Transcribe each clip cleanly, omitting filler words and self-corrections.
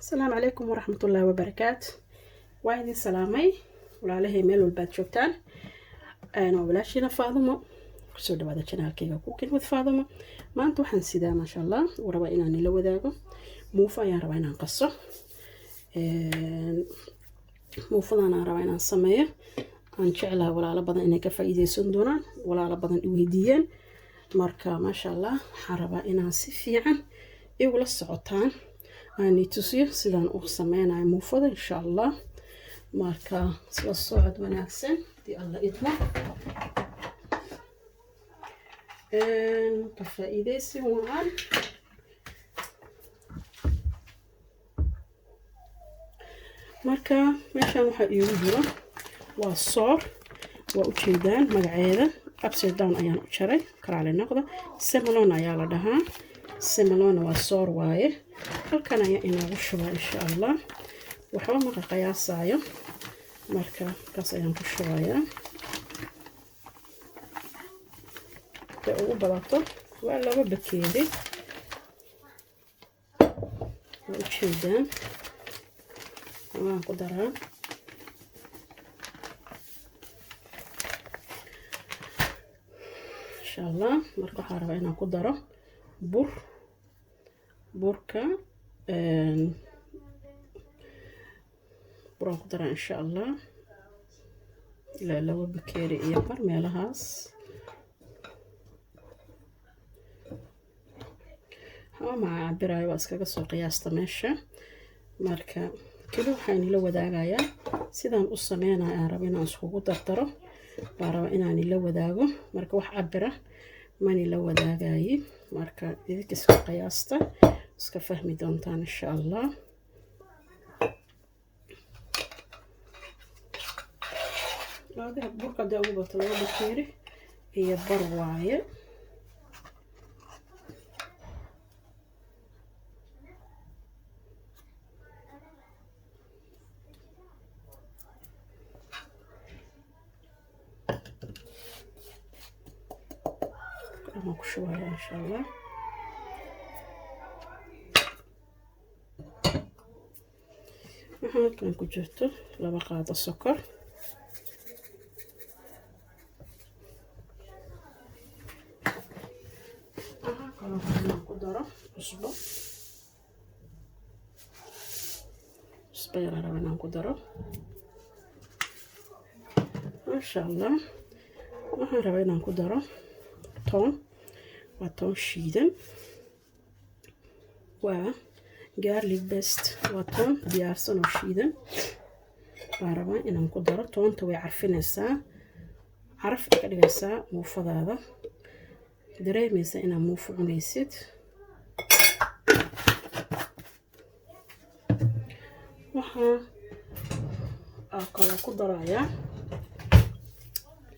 السلام عليكم ورحمة الله وبركاته. وعيدي سلامي وعليه ميل والباد شوكتان. أنا وبلاشينا فاطمة كسود بعد شنال كيكا كوكين with فاطمة. ما أنتو حنسيدا ما شاء الله وربعنا نلو ذاكو موفا يا ربعنا نقصه موفا أنا ربعنا نسميه aan jeclahay walaalo badan inay ka faa'iideysan doonaan walaalo badan i weydiiyeen marka ma sha Allah waxaan rabaa inaan si fiican igula socotaan aan tusiyo sidaan u sameynayo muufada insha Allah marka soo socod wanaagsan di Allah idmo ka faa'iideysi waan marka meeshaan waxa iigu jiro waa soor waa u jeedaan magaceeda upside down ayaan u jaray karaale noqda semolona ayaa la dhahaa semolona waa soor waaye halkan ayaa inoogu shubaa insha Allah waxba ma qiyaasayo marka kaas ayaan ku shubayaa ta ugu badato waa laba bakeeri waa u jeedaan waan ku daraa insha Allah marka waxaan rabaa inaan ku daro burka buraan ku daraa insha Allah ilaa laba bakeeri iyo bar meelahaas ma cabirayo waa iskaga soo qiyaasta meesha marka kali waxaan ila wadaagayaa sidaan u sameynayo aan rabo inaan iskugu dardaro baan rabaa inaan ila wadaago marka wax cabira mani la wadaagay marka idinka iska qiyaasta iska fahmi doontaan insha Allah laga burka da ugu bato laba bakeeri iyo bar waaye ما كشوها إن شاء الله هاكن كجرته لبا قاعدة السكر هاكن قدرة عصبة صغيرة ربنا قدرة ما شاء الله ربنا قدرة toon waa toon shiidan waa garlic paste waa toon diyaarsan oo shiidan baan rabaa inaan ku daro toonta way carfinaysaa caraf ka dhigaysaa muufadaada dareemaysa inaad muufo cunaysid waxaan kala ku darayaa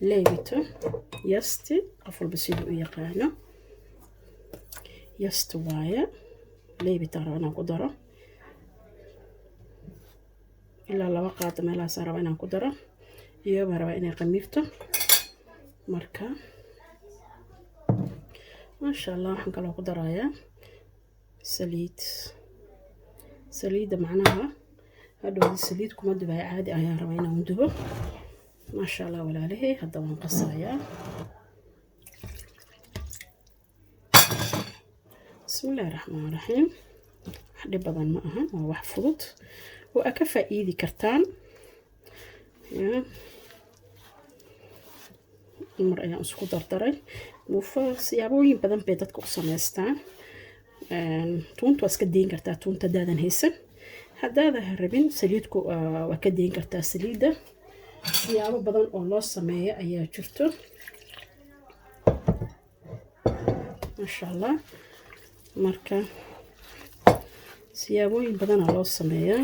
leebito yasti qof walba siduu u yaqaano yasti waaye leebita rabaa inaan ku daro ilaa laba qaado meelahaas rabaa inaan ku daro iyo baan rabaa inay qamiirto marka masha Allah waxaan kaloo ku darayaa saliidda macnaha hadhow saliid kuma dubay caadi ayaan rabaa inaan dubo ما شاء الله ولا عليه هذا ونقصايا بسم الله الرحمن الرحيم حد بدن معها وواحد فضت وأكفى إيدي كرتان يا المرأة أسكو دردري وفاس يابوين بدن بيتك قصميستان تونت واسكدين كرتا تونت دادن هيسن هذا هربين سليدكو وكدين كرتا سليدة siyaabo badan oo loo sameeyo ayaa jirto masha Allah marka siyaabooyin badan oo loo sameeyaa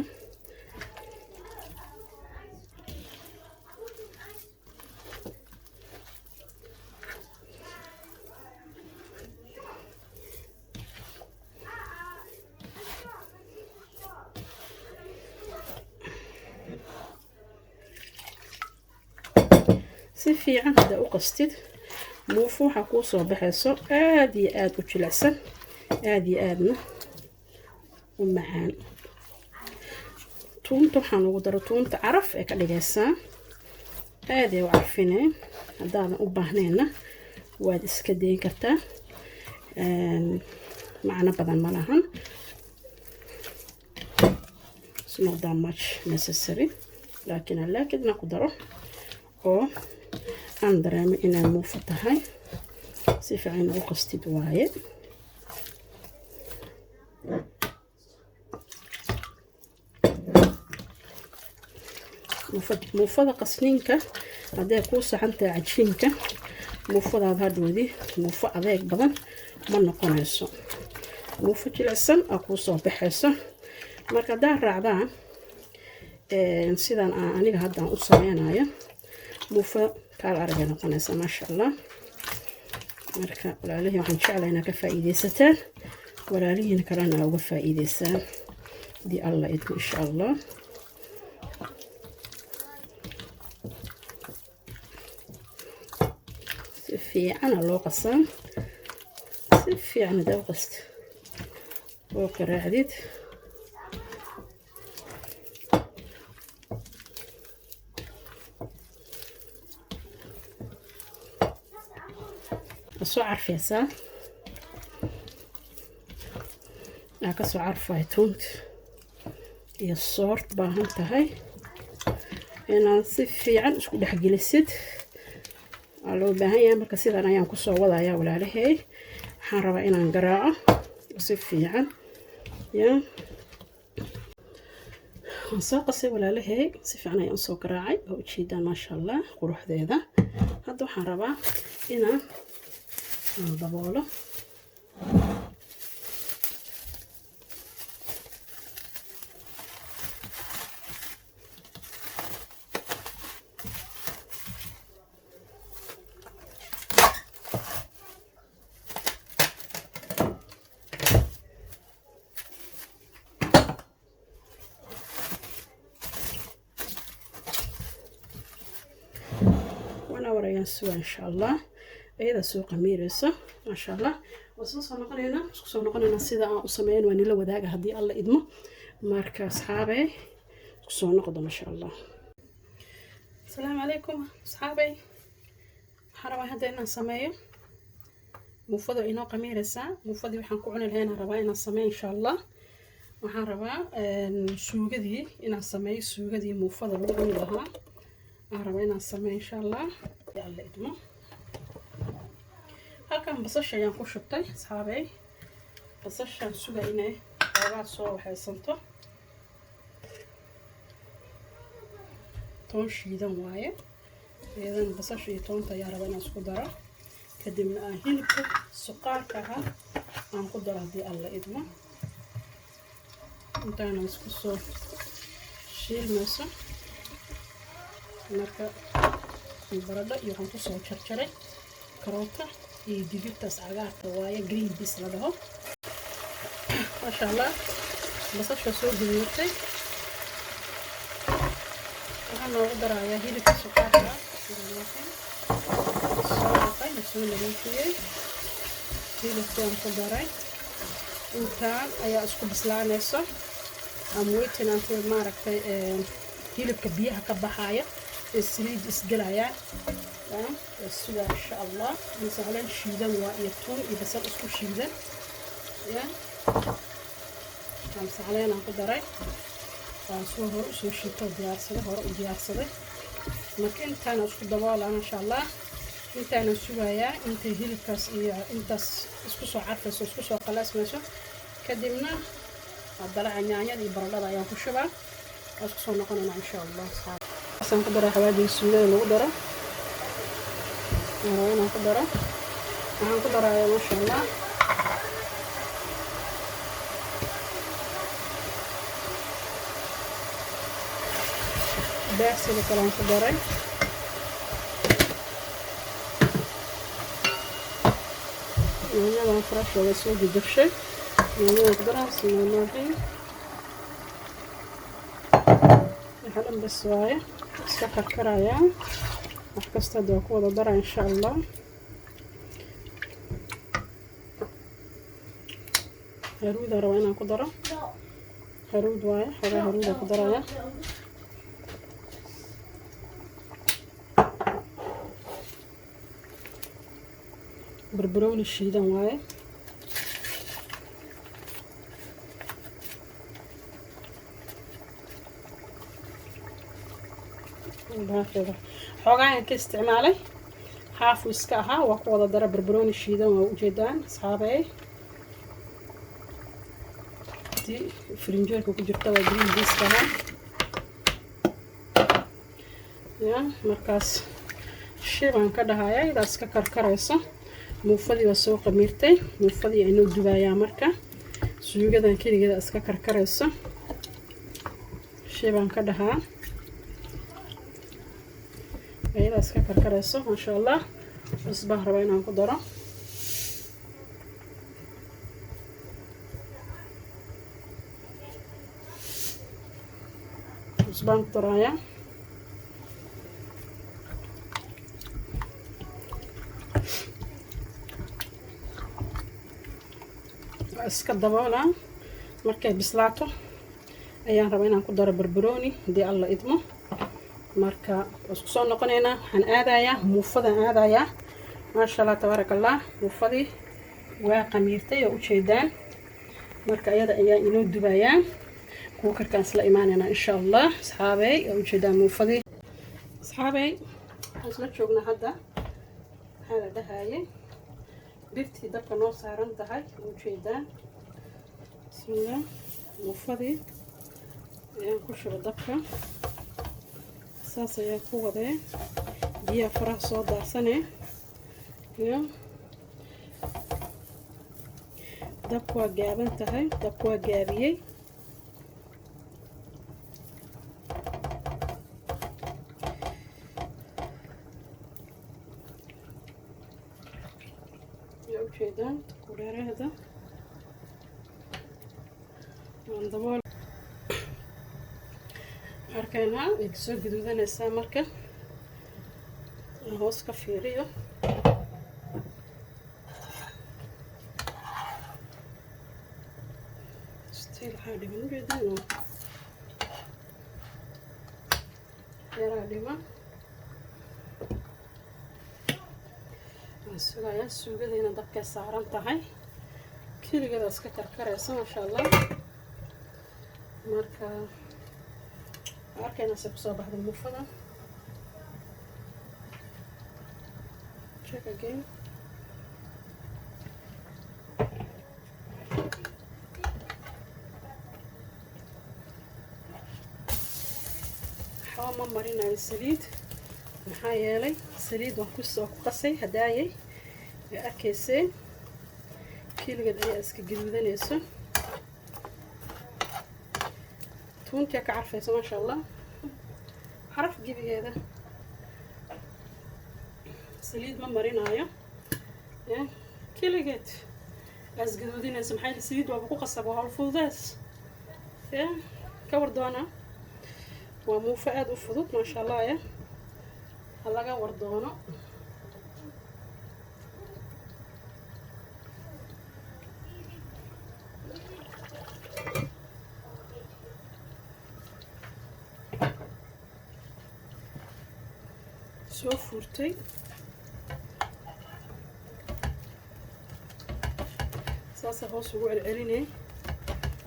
si fiican hada u qastid muufo waxa ku soo baxayso aad iyo aad u jilicsan aad iyo aadna ومعان tuunta waxaan ugu daro tuunta caraf ee ka dhigaysaa aad ay u carfinay haddaadan u baahnayna waad iska dayn kartaa macno badan ma lahan it's not that much necessary laakiin inaan ku daro oo aan dareemo inay muufo tahay si fiican ugu qastid waaye muufada qasniinka hadday kuu saxan tahay cajiinka muufadaad hadhoodii muufo adeeg badan ma noqonayso muufo jilicsan aa kuu soo baxayso marka haddaad raacdaan sidaan aniga haddaan u sameynayo muufo kaal aragay noqonaysa maasha allah marka walaalihii waxaan jeclahay inaad ka faa'iidaysataan walaalihiina kalena aa uga faa'iidaysaan haddii alla idmo insha allah si fiican loo qasaa si fiican hadaa u qasta oo qaraacdid soo carfaysaa ka soo carfay tuunta iyo soort baahan tahay inaad si fiican isku dhex gelisid waa loo baahan yahay marka sidan ayaan ku soo wadayaa walaalahay waxaan rabaa inaan garaaco si fiican waan soo qasay walaalahay si fiican ayaan soo garaacay oo ujeedaan maasha allah quruxdeeda hadda waxaan rabaa inaan daboolo warayaan suwa insha allah ayada soo qamiirayso maasha allah wasoo noqonaynaa isku soo noqonaynaa sida aan u sameeyay waan ila wadaaga haddii alla idmo marka asxaabay isku soo noqdo maasha allah assalaamu calaykum asxaabay waxaan rabaa hadda inaan sameeyo muufada inoo qamiiraysaa muufadii waxaan ku cuni lahayn rabaa inaan sameeyo insha allah waxaan rabaa suugadii inaan sameeyo suugadii muufada lagu cuni lahaa waxaan rabaa inaan sameeyo insha allah alla idmo halkan basasha ayaan ku shubtay asxaabay basashaan sugaa inay xoogaa soo waxaysanto toon shiidan waaye iyadan basasha iyo toonta ayaa rabaa inaan isku daro kadibna aan hilibka suqaarka ahaa aan ku daro haddii alla idmo intaana isku soo shiilmayso marka baradho iyo waxaan kusoo jarjaray karoota iyo digirtaas cagaarka waaye green beans la dhaho maasha allah basasha soo guduutay waxaan noogu darayaa hilibka suqaarka soo dhaqay soo nadiifiyey hilibkaan ku daray intaan ayaa isku bislaanayso ama weytinaan ku maaragtay hilibka biyaha ka baxaya السليد إسقلايا السوى إن شاء الله نسألين شيدا ويتون يبسل اسكو شيدا يا نسألين عن قدري سوى هرو سوى شيطة ديار صدي هرو ديار صدي لكن تانا اسكو دوالا إن شاء الله انت أنا سوى انت هيلكاس انت اسكو سوى عرفة اسكو سوى قلاس ماشا كدمنا الدلع عنيانيا دي برلada ayaan ku shubaa isku soo noqonayna insha Allah asan ku dara xawaadi suuga lagu daro waxaan ku dara waxaan ku darayaa insha Allah basil kalaan ku daray yaanyadan fresh oo soo dibshay yaanyadan ku daraa sinoonaadii waxaan bas waaye iska karkaraya wax kasta doo ku wada dara insha Allah haruuda rabaa inaan ku daro haruud waaye xogaa haruuda ku daraya barbarooni shiidan waaye xoogaan ka isticmaalay haaf iska ahaa waa ku wada dara barbarooni shiidan waa ujeedaan asxaabey di frinjeerka ku jirta waa green beans ka ya markaas shibaan ka dhahaya idaas ka karkarayso muufadii waa soo qamiirtay muufadii inuu dubayaa marka suugadan keligeeda iska karkarayso shibaan ka dhahaa ayadaas ka karkarayso masha Allah cusbaan raba inaan ku daro cusbaan ku daraya iska daboola markay bislaato ayaan rabaa inaan ku daro barbarooni hadii alla idmo marka isku soo noqoneynaa waxaan aadayaa muufadaan aadayaa maasha Allah tabarakallah muufadii waa qamiirtay oo ujeedaan marka ayada ayaa inoo dubayaa kuwa karkaan isla imaanayna insha Allah asxaabey oo ujeedaan muufadii asxaabey waxaan isla joognaa hadda waxaa la dhahayay birtii dabka noo saaran tahay ujeedaan bismillah muufadii ayaan ku shubo dabka saas ayaan ku wadee biyaha faraha soo daarsanee iyo dabka waa gaaban tahay dabka waa gaabiyey yaa ujeedaan kuleerahda waan dabool arkayna way soo gaduudanaysaa marka hoos ka fiiriyo still waxaa dhiman ujeedaan yaraa dhiman waan sugayaa suugadeena dabkay saaran tahay keligeeda iska karkaraysa masha Allah marka arkayna soo soo baxday muufada check again xawma marinayo saliid maxaa yeelay saliid waan ku soo qasay hadaayay arkaysay keligeed ayaa iska gaduudanayso tunta ka carfayso masha Allah xaraf gibigeeda saliid ma marinayo keligeed as gaduudinayso maxay saliid waa ku qasab oo hal fududaas ka war doona waa muufa aad u fudud masha Allah laga war doono soo furtay saasa hoos ugu celcelinay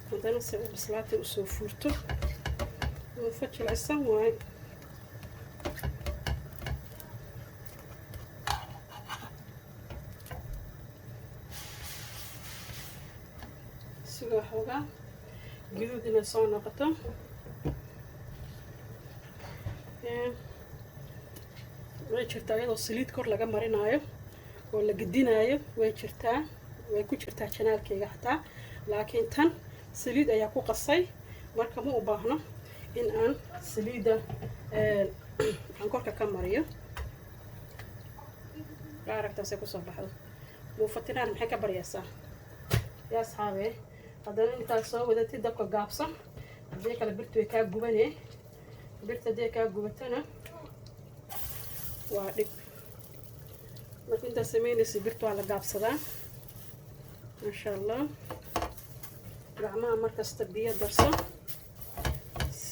haddana se u bislaatay u soo furto muufa jilicsan waaye sidoo xoogaa gaduud inay soo noqoto way jirtaa iyadoo saliid kor laga marinayo oo la gedinayo way ku jirtaa janaalkeyga xataa laakiin tan saliid ayaa ku qasay marka ma u baahno in aan saliida aan korka ka mariyo aragtaasay kusoo baxdo muufatinaan maxay ka baryaysaa yaa asxaabe haddana intaad soo wadatid dabka gaabsan haddii kale birtu way kaa gubanee birta haddii kaa gubatana waa dhib marka intaad samaynaysa birta waa la gaabsadaa masha Allah gacmaha markasta biyo darso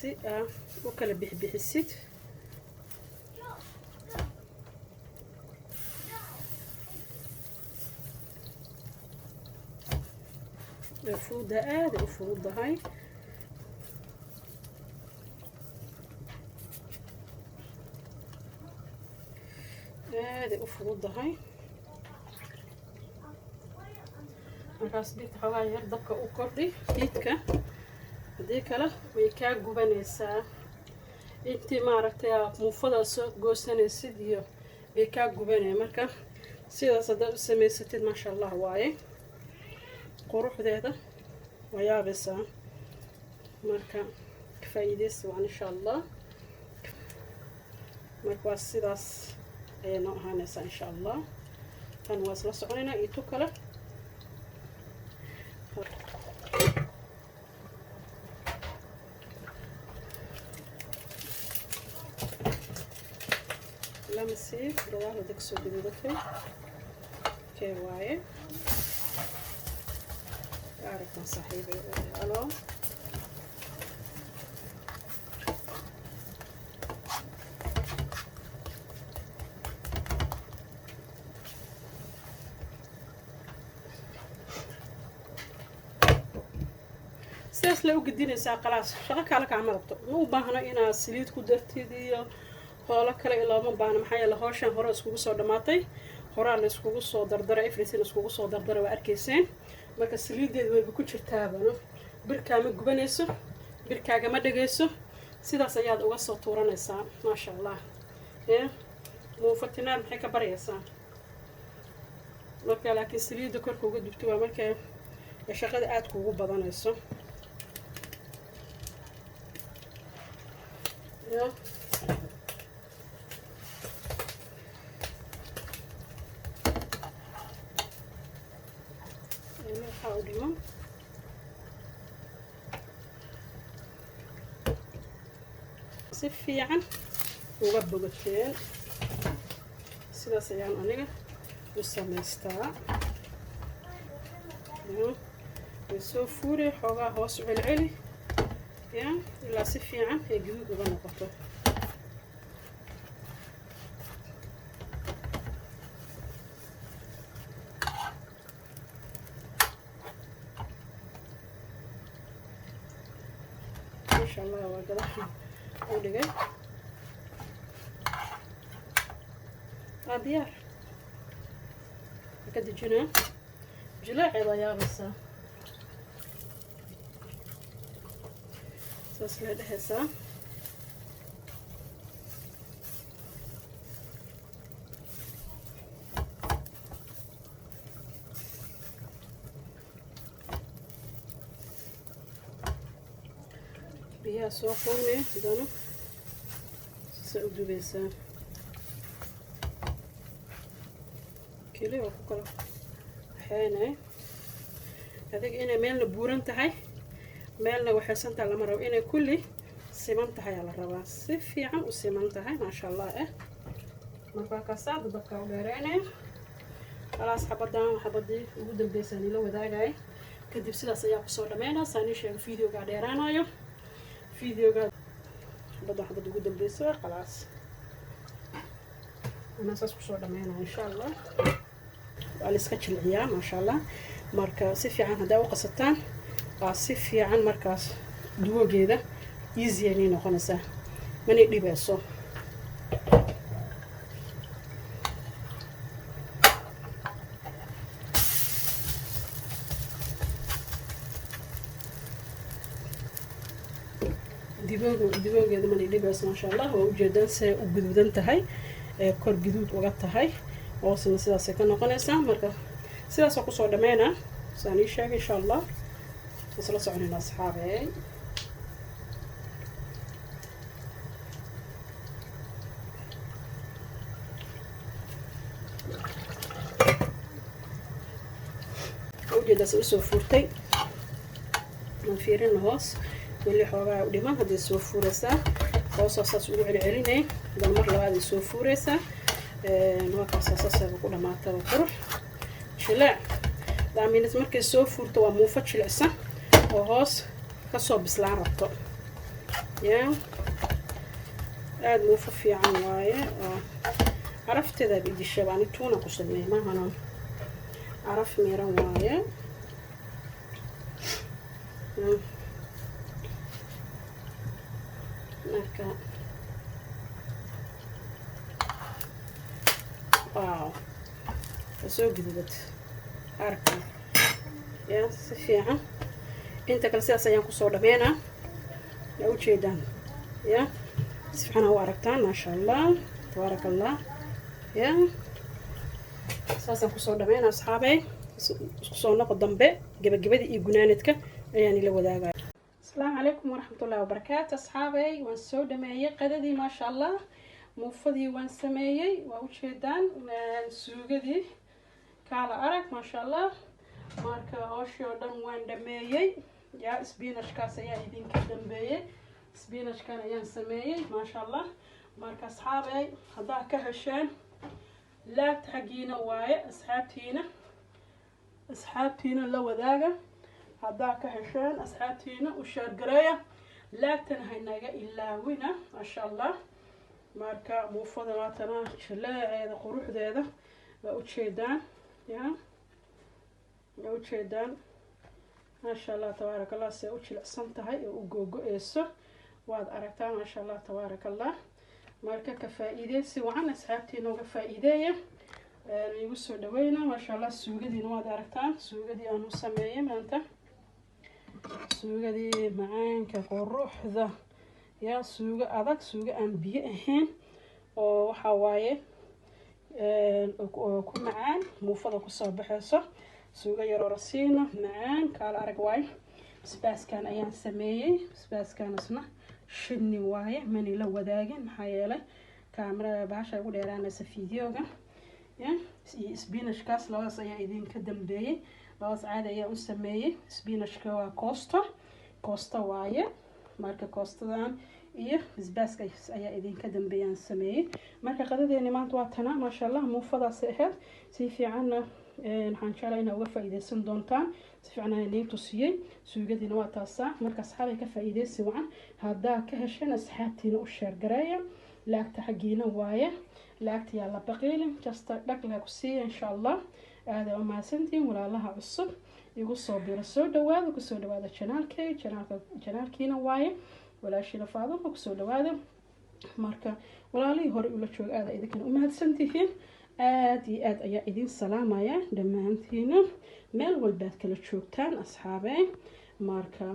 si u kala bixbixisid fuuda aad u fududahay markaas dhigta xogaa yar dabka u kordhi hiidka haddii kale way kaa gubanaysaa intii maaragtay muufada soo goosanaysid iyo way kaa gubanaya marka sidaas haddaad u samaysatid maasha allah waaye quruxdeeda waa yaabaysaa marka ka faa'iidaysi waan insha allah marka waa sidaas ayay noo ahaanaysaa insha allah tan waa isla soconaynaa iyo tu kale lama sii gadaal hadda kasoo gaduudatay kee waaye aragtan saaxiibay aloo sidaas la u gedinaysaa qalaas shaqo kale kaama rabto ma u baahno inaad saliid ku dartid iyo hoola kale ilooma baahno maxaa yeele hawshan hore iskugu soo dhammaatay horaa la iskugu soo dardaray everything iskugu soo dardaray waa arkayseen marka saliideeda wayba ku jirtaabano birkaama gubanayso birkaagama dhagayso sidaas ayaad uga soo tuuranaysaa maasha allah muufatinaar maxay ka baryaysaa marka laakiin saliidda korka uga dubto waa markay shaqada aad kuugu badanayso waxaa u dhiman si fiican uga bogateen sidaas ayaan aniga u samaystaa way soo fuuri xoogaa hoos u celceli ilaa si fiican ay guduud uga noqoto maasha allah waa gadaha u dhigay waa diyaar ka dejinaa jilaaceeda yaabaysaa saas la dhehaysaa biyaha soo qownay sidana sasa u dubaysaa keli waa ku kala waxaynay adiga inay meelna buuran tahay meelna waxaysantaa lama rabo inay kulli siman tahay aa la rabaa si fiican u siman tahay maasha allah markaa kaasaa dabka u dheereynaya khalaas xabadii ugu dambeysay nila wadaagay kadib sidaas ayaa kusoo dhameynaa saani sheego videoga dheeraanayo videoga xabad ugu dambeysay khalaas ana saas kusoo dhameynaa insha allah waa la iska jilciyaa maasha allah marka si fiican haddaa u qasataan waa si fiican markaas duwageeda easy ay noqonaysaa mana dhibayso diboogeeda mana dhibayso maasha allah waa ujeedaan say u guduudan tahay kor guduud uga tahay hoosna sidaasay ka noqonaysaa marka sidaas waa kusoo dhameynaa saan ii sheegay insha allah isla soconayna asxaabey ujeedaas usoo furtay aan fiirina hoos weli xoogaa u dhiman hadday soo fuuraysaa hoosoo saas ugu celcelinay bal mar labaad ay soo fuuraysaa markaas saasaba ku dhamaataba qurux jilaac daaminas markay soo fuurto waa muufo jilicsan oo hoos kasoo bislaan rabto يا aad muu fiican waaye oo carafteeda bidi shabani tuuna ku sameeyay ma hano caraf miran waaye marka waaw soo gudubad arka ya si fiican inta kale sidaas ayaan ku soo dhameynaa ya u jeedaan ya سبحان الله أركتان ما شاء الله تبارك الله يا أساسا كسر دمين أصحابي كسرنا قدام بي جبدي يجنانتك يعني لو ذاك السلام عليكم ورحمة الله وبركاته أصحابي ونسود دمية قددي ما شاء الله مفضي ونسمية ووشيدان سوقدي كالا أرك ما شاء الله ماركا أوشيو دم وين دمية يا سبينش كاسيا يدين كدم بيه سبينش كان أيام سمية ما شاء الله مارك أصحابي هذا كهشان لا تحقينا واي أصحابتينا لو ذاك هذا كهشان أصحابتينا وشارقرية لا تنهينا إلا وينا ما شاء الله مارك مفضلاتنا شلاء هذا قروح هذا وأتشيدان يا وأتشيدان ما شاء الله تبارك الله سأوتشي لأسنتهاي وجوجو إيسو واد أركتان ما شاء الله تبارك الله ماركة كفائدة سوعنا أصحابتي نوع فائدة يوسف دوينا ما شاء الله السوق دي نواد أركتان السوق دي أنا مسمية ما أنت السوق دي معاك كروح ذا يا سوق أذاك سوق أنبياء هين وحواي كل معان مفضل كصباح الصبح سوق يرورسينا معان قال أرجواي بس كان أيام سمية بس كان اسمه شني واي مني لو وداقن حياله كاميرا بعشا يقول يرانا سفيديوغا يا سبينش كاس لواس يا إذين كدم بيه لواس عادة يا أسميه سبينش كوا كوستا واي ماركة كوستا دان إيه بس كيس يا إذين كدم بيه نسميه ماركة قدد يعني ما تواتنا ما شاء الله مو فضا سهل سيفي عنا نحن شاء الله إنه وفا إذا سندونتان سيفي عنا نيم توسيي سوقدي نوا تاسع مركز أصحابي كفايدة سوعا هذا كهشان أصحابتي نوشر قراية لاكت حقينا وايا لاكت يلا بقيلم جست لك لكسي إن شاء الله هذا وما سنتي ولا الله عصب يقول صوبي رسول دواد وكسول دواد channel كينا وايا ولا شيء لفاضل وكسول دواد مركز ولا لي هور ولا شو هذا إذا كان وما سنتي فين aad iyo aad ayaa idin salaamaya dhammaantiina meel walbaad kala joogtaan asxaabey marka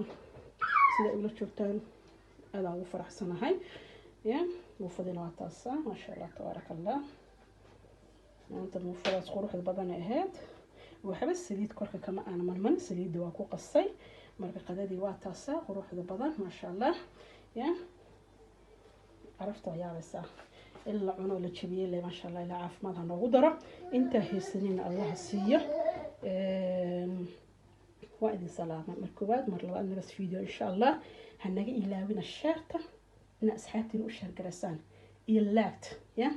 sida ula joogtaan aad ugu faraxsanahay ya muufadina waa taasa ma sha Allah tabarakallah maanta muufadaas quruxda badan ahayd waxba saliid korka kama aan marman saliid waa ku qasay marka qadadii waa taasa quruxda badan ma sha Allah ya عرفت يا رسا إلا عنو للشبيه اللي ما شاء الله إلى عاف ماذا نقدره انت هسنين الله السيء وإذن سلامة مركوبات مرة أنا بس فيديو إن شاء الله هنجي إلى وين الشرطة ناس حاتين وشهر جرسان يلاكت يا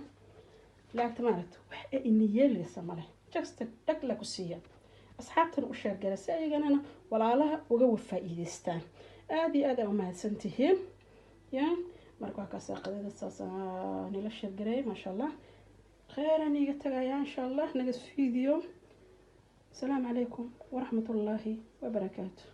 لاكت مالت إني يلي سمله just تقلق السيء أصحابتنا وشهر جرسان يجينا ولا لها وجو فائدستان هذه أدا وما سنتهين يا marka ka saaqadeeda saasa nila shirgray ma sha Allah khayran iga tagaya in sha Allah naga video. Assalamu alaykum wa rahmatullahi wa barakatuh.